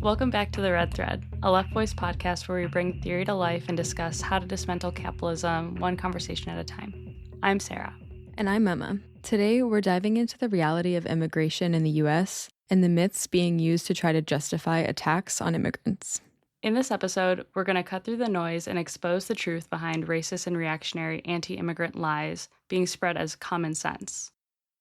Welcome back to The Red Thread, a Left Voice podcast where we bring theory to life and discuss how to dismantle capitalism one conversation at a time. I'm Sarah. And I'm Emma. Today, we're diving into the reality of immigration in the U.S. and the myths being used to try to justify attacks on immigrants. In this episode, we're going to cut through the noise and expose the truth behind racist and reactionary anti-immigrant lies being spread as common sense.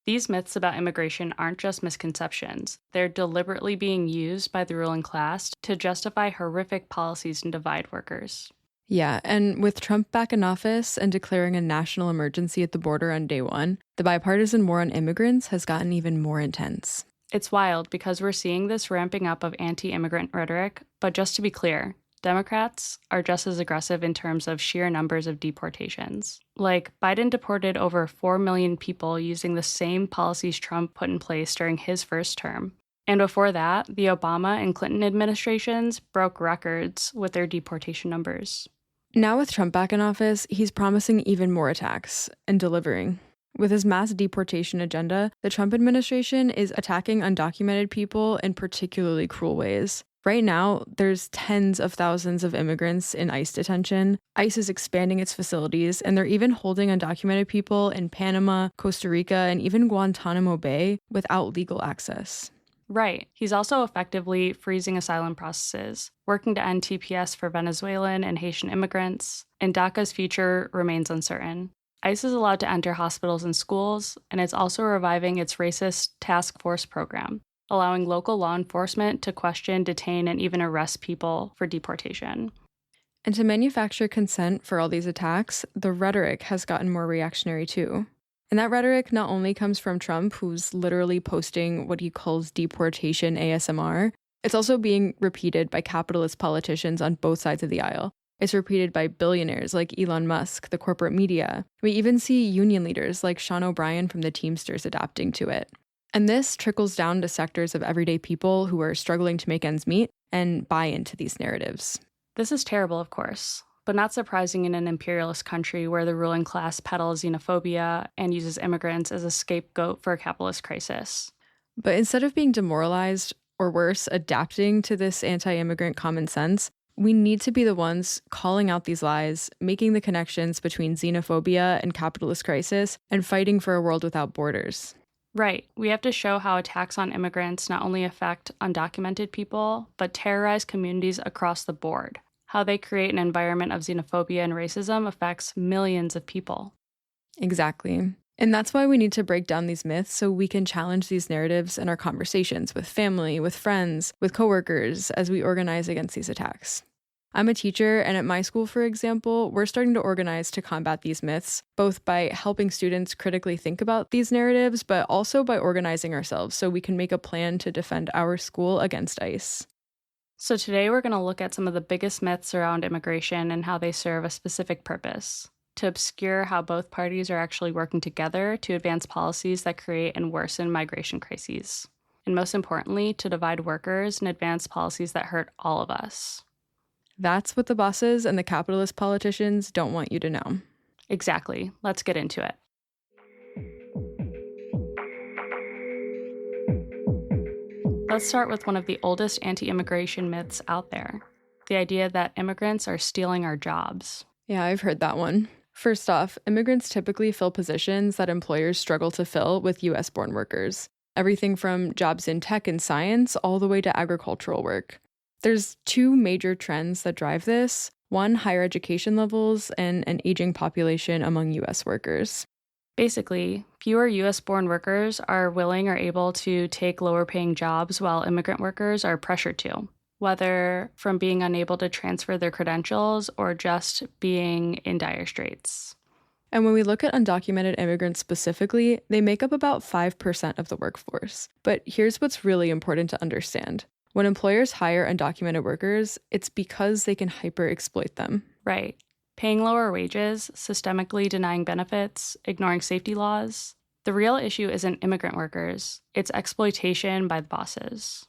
These myths about immigration aren't just misconceptions. They're deliberately being used by the ruling class to justify horrific policies and divide workers. Yeah, and with Trump back in office and declaring a national emergency at the border on day one, the bipartisan war on immigrants has gotten even more intense. It's wild because we're seeing this ramping up of anti-immigrant rhetoric, but just to be clear, Democrats are just as aggressive in terms of sheer numbers of deportations. Like, Biden deported over 4 million people using the same policies Trump put in place during his first term. And before that, the Obama and Clinton administrations broke records with their deportation numbers. Now with Trump back in office, he's promising even more attacks and delivering. With his mass deportation agenda, the Trump administration is attacking undocumented people in particularly cruel ways. Right now, there's tens of thousands of immigrants in ICE detention. ICE is expanding its facilities, and they're even holding undocumented people in Panama, Costa Rica, and even Guantanamo Bay without legal access. Right. He's also effectively freezing asylum processes, working to end TPS for Venezuelan and Haitian immigrants, and DACA's future remains uncertain. ICE is allowed to enter hospitals and schools, and it's also reviving its racist task force program, allowing local law enforcement to question, detain, and even arrest people for deportation. And to manufacture consent for all these attacks, the rhetoric has gotten more reactionary too. And that rhetoric not only comes from Trump, who's literally posting what he calls deportation ASMR, it's also being repeated by capitalist politicians on both sides of the aisle. It's repeated by billionaires like Elon Musk, the corporate media. We even see union leaders like Sean O'Brien from the Teamsters adapting to it. And this trickles down to sectors of everyday people who are struggling to make ends meet and buy into these narratives. This is terrible, of course, but not surprising in an imperialist country where the ruling class peddles xenophobia and uses immigrants as a scapegoat for a capitalist crisis. But instead of being demoralized, or worse, adapting to this anti-immigrant common sense, we need to be the ones calling out these lies, making the connections between xenophobia and capitalist crisis, and fighting for a world without borders. Right. We have to show how attacks on immigrants not only affect undocumented people, but terrorize communities across the board. How they create an environment of xenophobia and racism affects millions of people. Exactly. And that's why we need to break down these myths so we can challenge these narratives in our conversations with family, with friends, with coworkers as we organize against these attacks. I'm a teacher, and at my school, for example, we're starting to organize to combat these myths, both by helping students critically think about these narratives, but also by organizing ourselves so we can make a plan to defend our school against ICE. So today we're going to look at some of the biggest myths around immigration and how they serve a specific purpose, to obscure how both parties are actually working together to advance policies that create and worsen migration crises, and most importantly, to divide workers and advance policies that hurt all of us. That's what the bosses and the capitalist politicians don't want you to know. Exactly. Let's get into it. Let's start with one of the oldest anti-immigration myths out there, the idea that immigrants are stealing our jobs. Yeah, I've heard that one. First off, immigrants typically fill positions that employers struggle to fill with US-born workers. Everything from jobs in tech and science all the way to agricultural work. There's two major trends that drive this. One, higher education levels and an aging population among US workers. Basically, fewer US-born workers are willing or able to take lower-paying jobs while immigrant workers are pressured to, whether from being unable to transfer their credentials or just being in dire straits. And when we look at undocumented immigrants specifically, they make up about 5% of the workforce. But here's what's really important to understand. When employers hire undocumented workers, it's because they can hyper-exploit them. Right. Paying lower wages, systemically denying benefits, ignoring safety laws. The real issue isn't immigrant workers. It's exploitation by the bosses.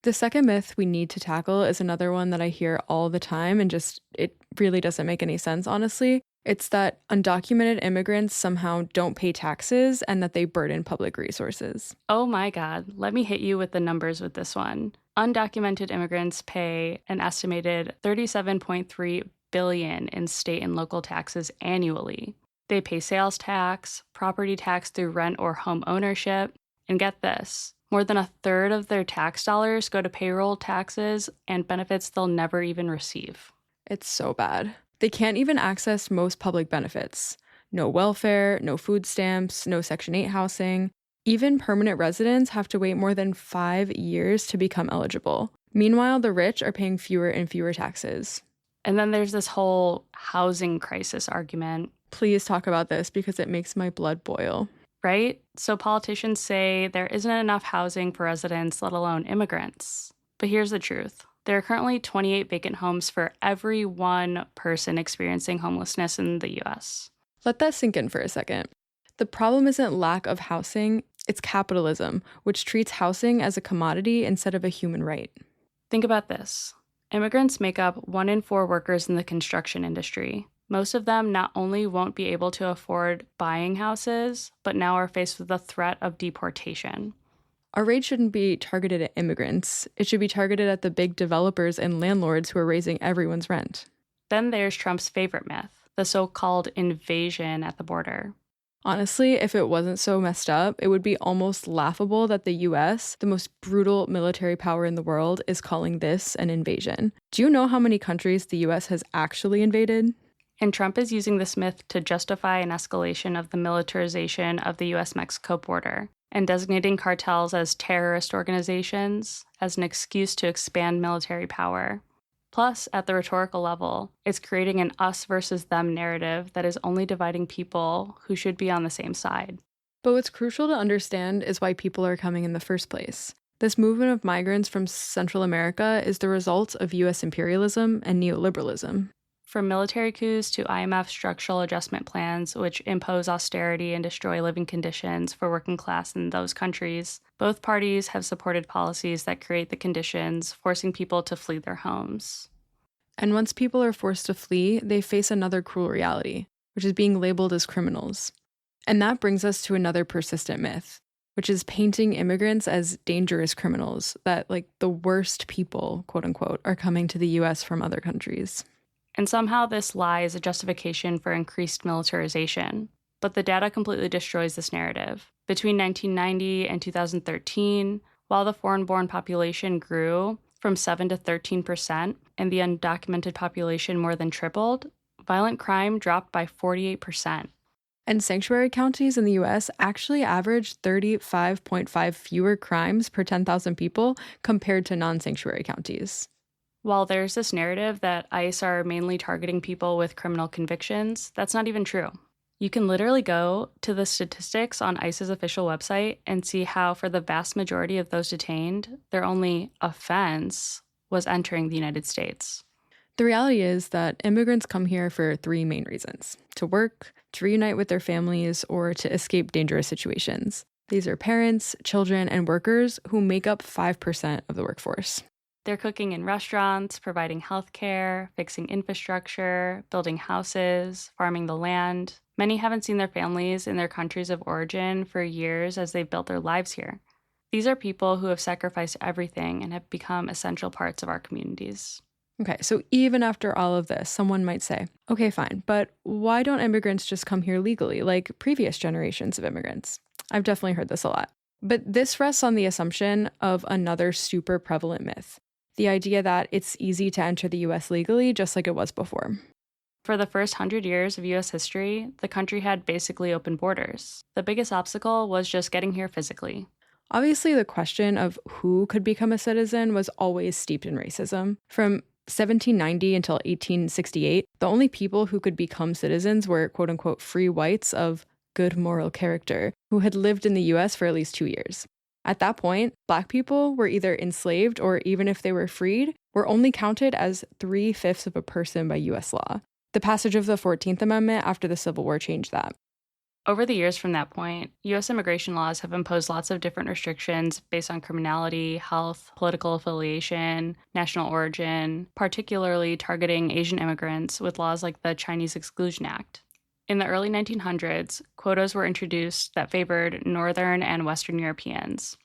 The second myth we need to tackle is another one that I hear all the time and it really doesn't make any sense, honestly. It's that undocumented immigrants somehow don't pay taxes and that they burden public resources. Oh my God, let me hit you with the numbers with this one. Undocumented immigrants pay an estimated $37.3 billion in state and local taxes annually. They pay sales tax, property tax through rent or home ownership, and get this, more than a third of their tax dollars go to payroll taxes and benefits they'll never even receive. It's so bad. They can't even access most public benefits. No welfare, no food stamps, no Section 8 housing. Even permanent residents have to wait more than 5 years to become eligible. Meanwhile, the rich are paying fewer and fewer taxes. And then there's this whole housing crisis argument. Please talk about this because it makes my blood boil. Right? So politicians say there isn't enough housing for residents, let alone immigrants. But here's the truth. There are currently 28 vacant homes for every one person experiencing homelessness in the US. Let that sink in for a second. The problem isn't lack of housing, it's capitalism, which treats housing as a commodity instead of a human right. Think about this. Immigrants make up 1 in 4 workers in the construction industry. Most of them not only won't be able to afford buying houses, but now are faced with the threat of deportation. Our rate shouldn't be targeted at immigrants. It should be targeted at the big developers and landlords who are raising everyone's rent. Then there's Trump's favorite myth, the so-called invasion at the border. Honestly, if it wasn't so messed up, it would be almost laughable that the US, the most brutal military power in the world, is calling this an invasion. Do you know how many countries the US has actually invaded? And Trump is using this myth to justify an escalation of the militarization of the US-Mexico border and designating cartels as terrorist organizations as an excuse to expand military power. Plus, at the rhetorical level, it's creating an us versus them narrative that is only dividing people who should be on the same side. But what's crucial to understand is why people are coming in the first place. This movement of migrants from Central America is the result of US imperialism and neoliberalism. From military coups to IMF structural adjustment plans, which impose austerity and destroy living conditions for working class in those countries, both parties have supported policies that create the conditions, forcing people to flee their homes. And once people are forced to flee, they face another cruel reality, which is being labeled as criminals. And that brings us to another persistent myth, which is painting immigrants as dangerous criminals, that, like, the worst people, quote unquote, are coming to the US from other countries. And somehow this lie is a justification for increased militarization. But the data completely destroys this narrative. Between 1990 and 2013, while the foreign-born population grew from 7 to 13%, and the undocumented population more than tripled, violent crime dropped by 48%. And sanctuary counties in the US actually averaged 35.5 fewer crimes per 10,000 people compared to non-sanctuary counties. While there's this narrative that ICE are mainly targeting people with criminal convictions, that's not even true. You can literally go to the statistics on ICE's official website and see how, for the vast majority of those detained, their only offense was entering the United States. The reality is that immigrants come here for 3 main reasons: to work, to reunite with their families, or to escape dangerous situations. These are parents, children, and workers who make up 5% of the workforce. They're cooking in restaurants, providing healthcare, fixing infrastructure, building houses, farming the land. Many haven't seen their families in their countries of origin for years as they've built their lives here. These are people who have sacrificed everything and have become essential parts of our communities. Okay, so even after all of this, someone might say, okay, fine, but why don't immigrants just come here legally, like previous generations of immigrants? I've definitely heard this a lot. But this rests on the assumption of another super prevalent myth: the idea that it's easy to enter the US legally, just like it was before. For the first 100 years of US history, the country had basically open borders. The biggest obstacle was just getting here physically. Obviously, the question of who could become a citizen was always steeped in racism. From 1790 until 1868, the only people who could become citizens were quote-unquote free whites of good moral character who had lived in the US for at least 2 years. At that point, Black people were either enslaved or, even if they were freed, were only counted as 3/5 of a person by US law. The passage of the 14th Amendment after the Civil War changed that. Over the years from that point, US immigration laws have imposed lots of different restrictions based on criminality, health, political affiliation, national origin, particularly targeting Asian immigrants with laws like the Chinese Exclusion Act. In the early 1900s, quotas were introduced that favored Northern and Western Europeans.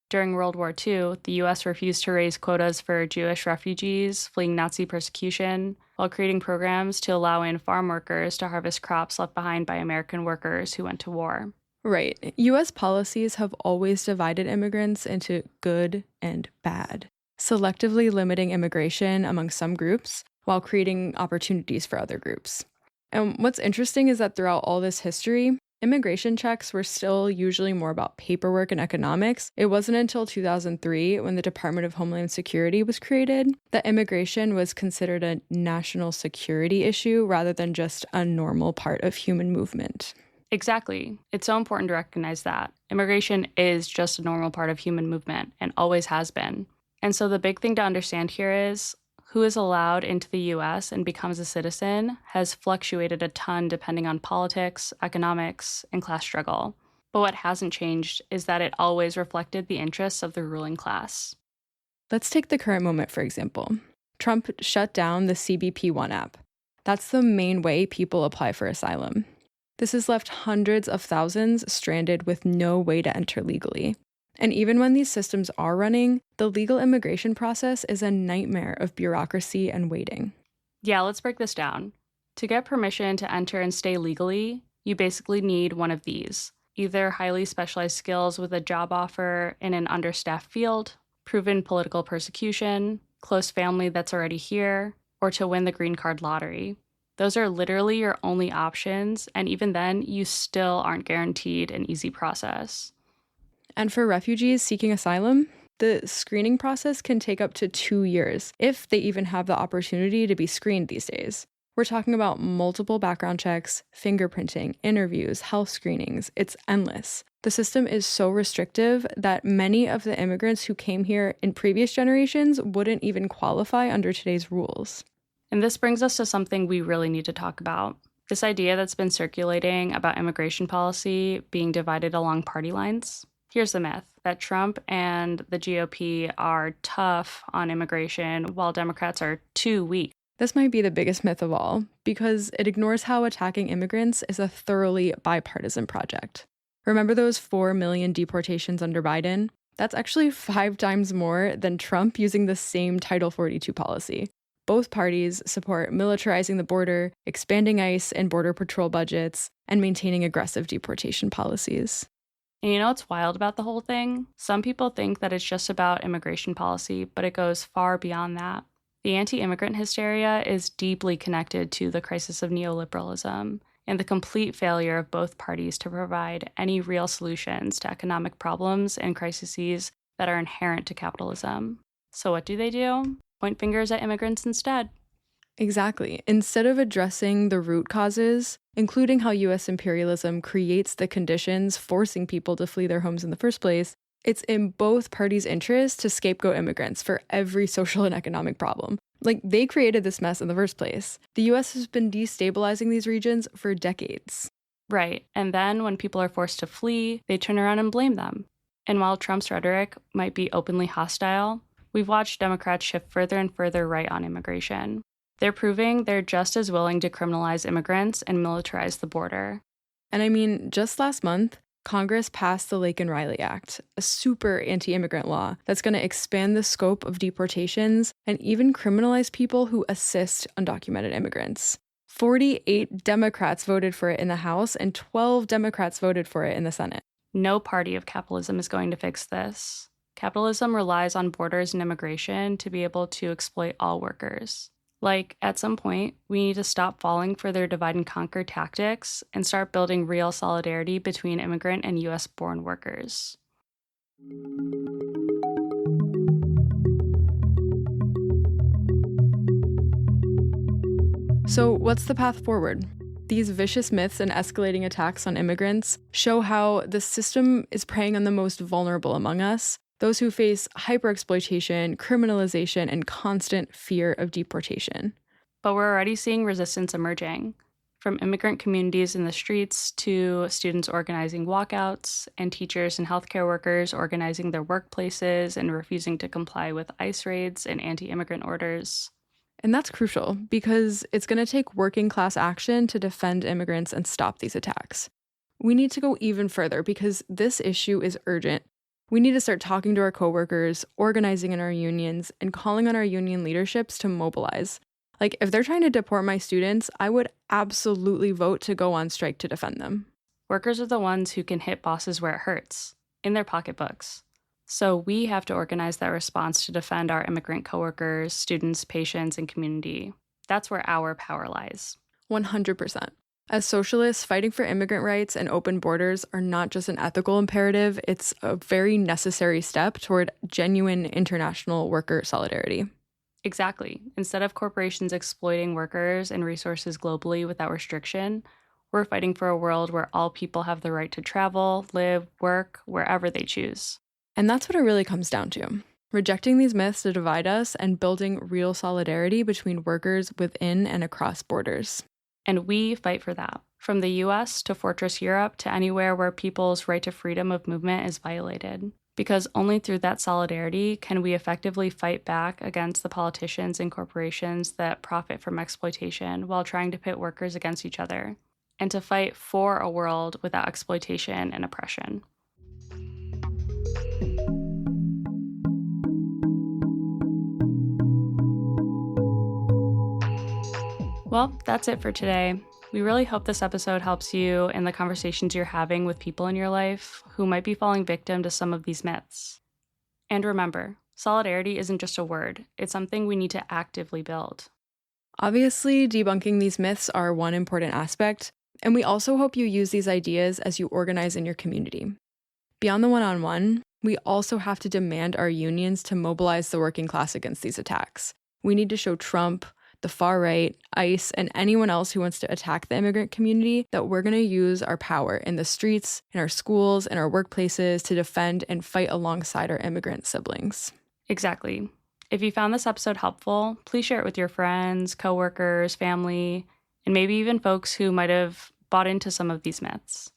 During World War II, the US refused to raise quotas for Jewish refugees fleeing Nazi persecution, while creating programs to allow in farm workers to harvest crops left behind by American workers who went to war. Right. US policies have always divided immigrants into good and bad, selectively limiting immigration among some groups while creating opportunities for other groups. And what's interesting is that throughout all this history, immigration checks were still usually more about paperwork and economics. It wasn't until 2003, when the Department of Homeland Security was created, that immigration was considered a national security issue rather than just a normal part of human movement. Exactly. It's so important to recognize that. Immigration is just a normal part of human movement and always has been. And so the big thing to understand here is who is allowed into the US and becomes a citizen has fluctuated a ton depending on politics, economics, and class struggle. But what hasn't changed is that it always reflected the interests of the ruling class. Let's take the current moment, for example. Trump shut down the CBP-1 app. That's the main way people apply for asylum. This has left hundreds of thousands stranded with no way to enter legally. And even when these systems are running, the legal immigration process is a nightmare of bureaucracy and waiting. Yeah, let's break this down. To get permission to enter and stay legally, you basically need one of these. Either highly specialized skills with a job offer in an understaffed field, proven political persecution, close family that's already here, or to win the green card lottery. Those are literally your only options, and even then, you still aren't guaranteed an easy process. And for refugees seeking asylum, the screening process can take up to 2 years, if they even have the opportunity to be screened these days. We're talking about multiple background checks, fingerprinting, interviews, health screenings. It's endless. The system is so restrictive that many of the immigrants who came here in previous generations wouldn't even qualify under today's rules. And this brings us to something we really need to talk about. This idea that's been circulating about immigration policy being divided along party lines. Here's the myth, that Trump and the GOP are tough on immigration while Democrats are too weak. This might be the biggest myth of all, because it ignores how attacking immigrants is a thoroughly bipartisan project. Remember those 4 million deportations under Biden? That's actually 5 times more than Trump using the same Title 42 policy. Both parties support militarizing the border, expanding ICE and Border Patrol budgets, and maintaining aggressive deportation policies. And you know what's wild about the whole thing? Some people think that it's just about immigration policy, but it goes far beyond that. The anti-immigrant hysteria is deeply connected to the crisis of neoliberalism and the complete failure of both parties to provide any real solutions to economic problems and crises that are inherent to capitalism. So what do? Point fingers at immigrants instead. Exactly. Instead of addressing the root causes, including how US imperialism creates the conditions forcing people to flee their homes in the first place, it's in both parties' interest to scapegoat immigrants for every social and economic problem. Like, they created this mess in the first place. The US has been destabilizing these regions for decades. Right. And then when people are forced to flee, they turn around and blame them. And while Trump's rhetoric might be openly hostile, we've watched Democrats shift further and further right on immigration. They're proving they're just as willing to criminalize immigrants and militarize the border. And I mean, just last month, Congress passed the Laken Riley Act, a super anti-immigrant law that's going to expand the scope of deportations and even criminalize people who assist undocumented immigrants. 48 Democrats voted for it in the House, and 12 Democrats voted for it in the Senate. No party of capitalism is going to fix this. Capitalism relies on borders and immigration to be able to exploit all workers. Like, at some point, we need to stop falling for their divide and conquer tactics and start building real solidarity between immigrant and US-born workers. So, what's the path forward? These vicious myths and escalating attacks on immigrants show how the system is preying on the most vulnerable among us, those who face hyperexploitation, criminalization, and constant fear of deportation. But we're already seeing resistance emerging, from immigrant communities in the streets to students organizing walkouts and teachers and healthcare workers organizing their workplaces and refusing to comply with ICE raids and anti-immigrant orders. And that's crucial because it's going to take working class action to defend immigrants and stop these attacks. We need to go even further because this issue is urgent. We need to start talking to our coworkers, organizing in our unions, and calling on our union leaderships to mobilize. Like, if they're trying to deport my students, I would absolutely vote to go on strike to defend them. Workers are the ones who can hit bosses where it hurts, in their pocketbooks. So we have to organize that response to defend our immigrant coworkers, students, patients, and community. That's where our power lies. 100%. As socialists, fighting for immigrant rights and open borders are not just an ethical imperative, it's a very necessary step toward genuine international worker solidarity. Exactly. Instead of corporations exploiting workers and resources globally without restriction, we're fighting for a world where all people have the right to travel, live, work, wherever they choose. And that's what it really comes down to. Rejecting these myths to divide us and building real solidarity between workers within and across borders. And we fight for that. From the US to Fortress Europe to anywhere where people's right to freedom of movement is violated. Because only through that solidarity can we effectively fight back against the politicians and corporations that profit from exploitation while trying to pit workers against each other. And to fight for a world without exploitation and oppression. Well, that's it for today. We really hope this episode helps you in the conversations you're having with people in your life who might be falling victim to some of these myths. And remember, solidarity isn't just a word, it's something we need to actively build. Obviously, debunking these myths are one important aspect, and we also hope you use these ideas as you organize in your community. Beyond the one-on-one, we also have to demand our unions to mobilize the working class against these attacks. We need to show Trump, the far right, ICE, and anyone else who wants to attack the immigrant community that we're going to use our power in the streets, in our schools, in our workplaces to defend and fight alongside our immigrant siblings. Exactly. If you found this episode helpful, please share it with your friends, coworkers, family, and maybe even folks who might have bought into some of these myths.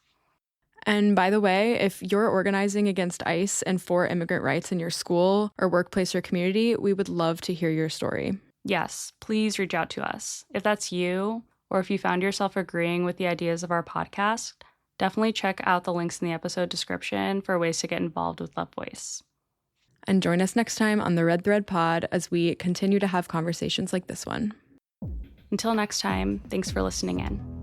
And by the way, if you're organizing against ICE and for immigrant rights in your school or workplace or community, we would love to hear your story. Yes, please reach out to us. If that's you, or if you found yourself agreeing with the ideas of our podcast, definitely check out the links in the episode description for ways to get involved with Love Voice. And join us next time on the Red Thread Pod as we continue to have conversations like this one. Until next time, thanks for listening in.